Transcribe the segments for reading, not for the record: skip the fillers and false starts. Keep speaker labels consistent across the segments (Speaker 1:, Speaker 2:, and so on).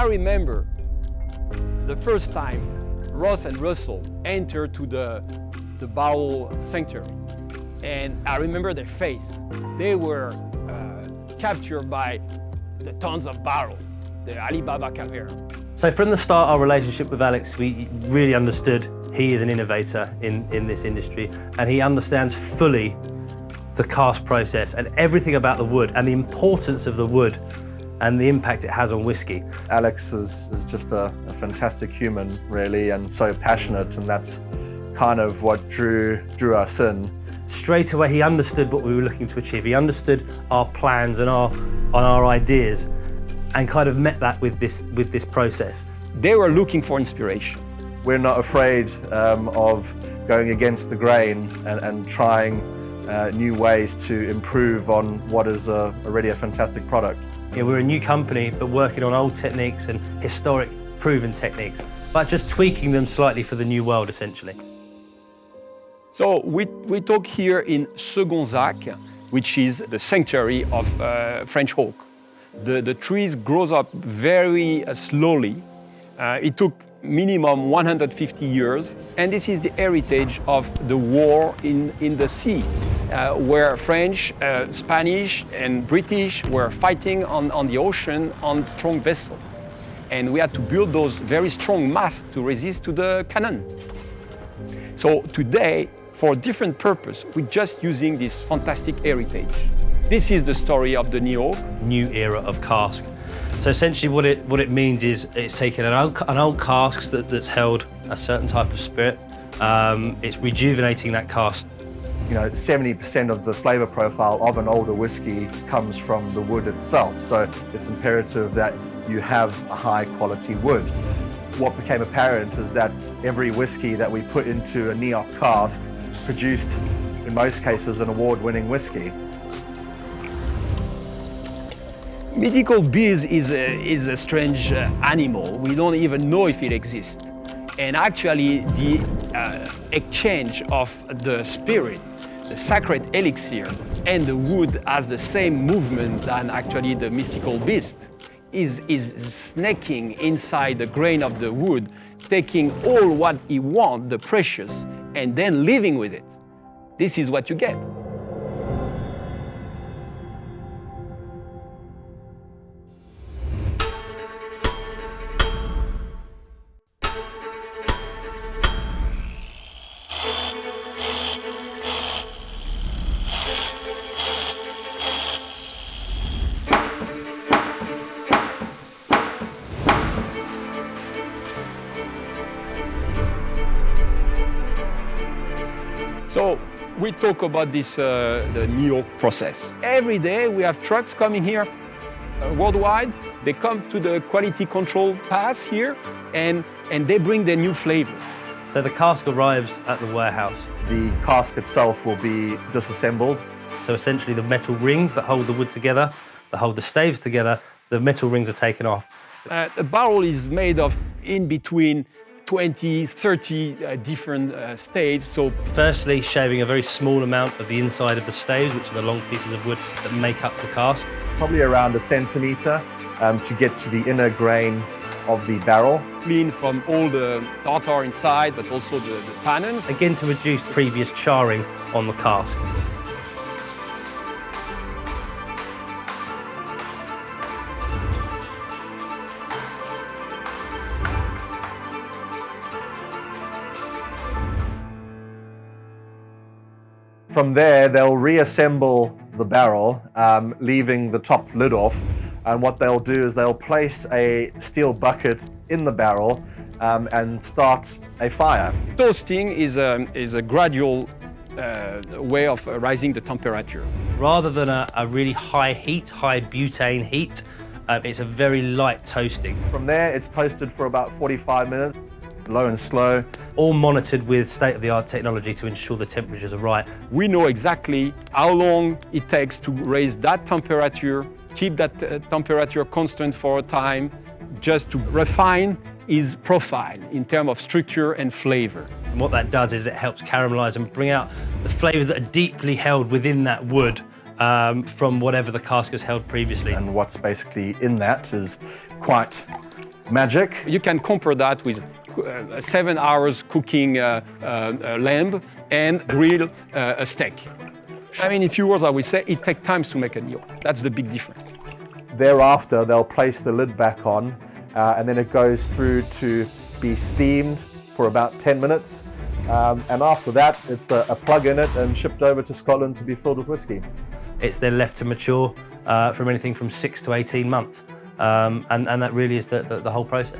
Speaker 1: I remember the first time Ross and Russell entered to the barrel sanctuary, and I remember their face. They were captured by the tons of barrel, the Alibaba cavern.
Speaker 2: So from the start, our relationship with Alex, we really understood he is an innovator in this industry, and he understands fully the cask process and everything about the wood and the importance of the wood and the impact it has on whiskey.
Speaker 3: Alex is just a fantastic human, really, and so passionate, and that's kind of what drew us in.
Speaker 2: Straight away, he understood what we were looking to achieve. He understood our plans and our ideas, and kind of met that with this process.
Speaker 1: They were looking for inspiration.
Speaker 3: We're not afraid of going against the grain and trying new ways to improve on what is already a fantastic product.
Speaker 2: Yeah, we're a new company, but working on old techniques and historic proven techniques, but just tweaking them slightly for the new world, essentially.
Speaker 1: So we talk here in Segonzac, which is the sanctuary of French oak. The trees grows up very slowly. It took minimum 150 years, and this is the heritage of the war in the sea, where French, Spanish and British were fighting on the ocean on strong vessels. And we had to build those very strong masts to resist to the cannon. So today, for a different purpose, we're just using this fantastic heritage. This is the story of the NEOC.
Speaker 2: New era of cask. So essentially what it means is it's taking an old cask that's held a certain type of spirit. It's rejuvenating that cask.
Speaker 3: You know, 70% of the flavor profile of an older whiskey comes from the wood itself. So it's imperative that you have a high quality wood. What became apparent is that every whiskey that we put into a NEOC cask produced, in most cases, an award-winning whiskey.
Speaker 1: Mythical Beasts is a strange animal. We don't even know if it exists. And actually, the exchange of the spirit, the sacred elixir, and the wood has the same movement than actually the mystical beast, is snaking inside the grain of the wood, taking all what he wants, the precious, and then living with it. This is what you get. So we talk about this the NEOC process. Every day we have trucks coming here worldwide. They come to the quality control pass here and they bring their new flavor.
Speaker 2: So the cask arrives at the warehouse.
Speaker 3: The cask itself will be disassembled.
Speaker 2: So essentially the metal rings that hold the wood together, that hold the staves together, the metal rings are taken off.
Speaker 1: The barrel is made of in between 20, 30 different staves. So
Speaker 2: firstly, shaving a very small amount of the inside of the staves, which are the long pieces of wood that make up the cask.
Speaker 3: Probably around 1 centimeter to get to the inner grain of the barrel.
Speaker 1: Clean from all the tartar inside, but also the tannins.
Speaker 2: Again, to reduce previous charring on the cask.
Speaker 3: From there, they'll reassemble the barrel, leaving the top lid off. And what they'll do is they'll place a steel bucket in the barrel and start a fire.
Speaker 1: Toasting is a gradual way of rising the temperature.
Speaker 2: Rather than a really high heat, high butane heat, it's a very light toasting.
Speaker 3: From there, it's toasted for about 45 minutes, low and slow.
Speaker 2: All monitored with state-of-the-art technology to ensure the temperatures are right.
Speaker 1: We know exactly how long it takes to raise that temperature, keep that temperature constant for a time, just to refine his profile in terms of structure and flavor.
Speaker 2: And what that does is it helps caramelize and bring out the flavors that are deeply held within that wood from whatever the cask has held previously.
Speaker 3: And what's basically in that is quite magic.
Speaker 1: You can compare that with 7 hours cooking lamb and grill a steak. I mean, in few words, I would say it takes time to make a NEOC. That's the big difference.
Speaker 3: Thereafter, they'll place the lid back on, and then it goes through to be steamed for about 10 minutes. And after that, it's a plug in it and shipped over to Scotland to be filled with whiskey.
Speaker 2: It's then left to mature from anything from 6 to 18 months. And that really is the whole process.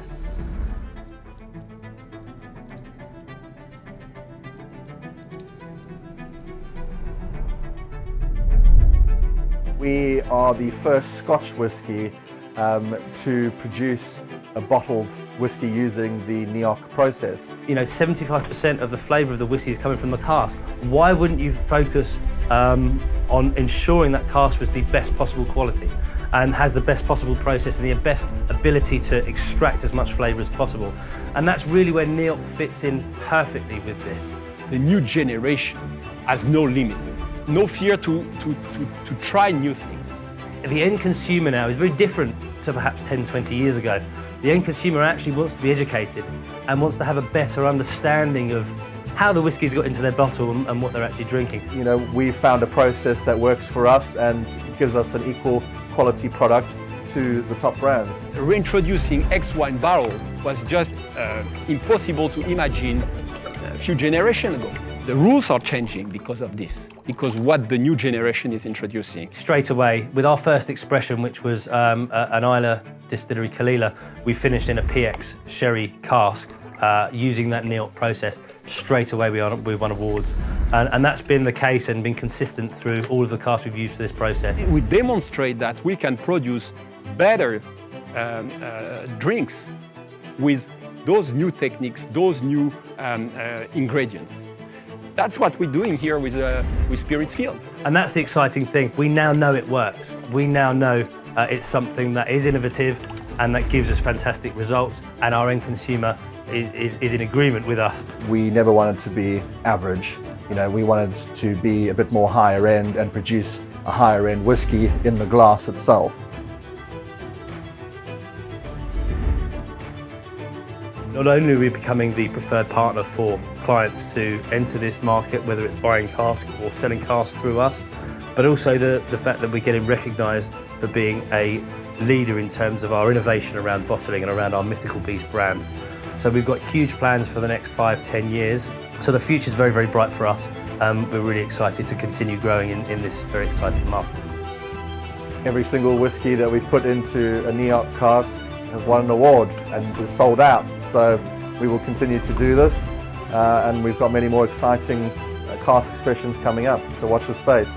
Speaker 3: We are the first Scotch whisky to produce a bottled whisky using the NEOC process.
Speaker 2: You know, 75% of the flavour of the whisky is coming from the cask. Why wouldn't you focus on ensuring that cask was the best possible quality and has the best possible process and the best ability to extract as much flavour as possible? And that's really where NEOC fits in perfectly with this.
Speaker 1: The new generation has no limit, no fear to try new things.
Speaker 2: The end consumer now is very different to perhaps 10, 20 years ago. The end consumer actually wants to be educated and wants to have a better understanding of how the whiskies got into their bottle and what they're actually drinking.
Speaker 3: You know, we found a process that works for us and gives us an equal quality product to the top brands.
Speaker 1: Reintroducing ex-wine barrel was just impossible to imagine a few generations ago. The rules are changing because of this, because what the new generation is introducing.
Speaker 2: Straight away, with our first expression, which was an Islay distillery Kalila, we finished in a PX sherry cask using that NEOC process. Straight away we won awards. And that's been the case and been consistent through all of the casks we've used for this process.
Speaker 1: We demonstrate that we can produce better drinks with those new techniques, those new ingredients. That's what we're doing here with Spiritfilled.
Speaker 2: And that's the exciting thing. We now know it works. We now know it's something that is innovative and that gives us fantastic results, and our end consumer is in agreement with us.
Speaker 3: We never wanted to be average. You know, we wanted to be a bit more higher end and produce a higher end whiskey in the glass itself.
Speaker 2: Not only are we becoming the preferred partner for clients to enter this market, whether it's buying cask or selling cask through us, but also the fact that we're getting recognised for being a leader in terms of our innovation around bottling and around our Mythical Beasts brand. So we've got huge plans for the next 5-10 years. So the future is very, very bright for us. We're really excited to continue growing in this very exciting market.
Speaker 3: Every single whiskey that we put into a NEOC cask has won an award and is sold out. So we will continue to do this, and we've got many more exciting cask expressions coming up. So watch the space.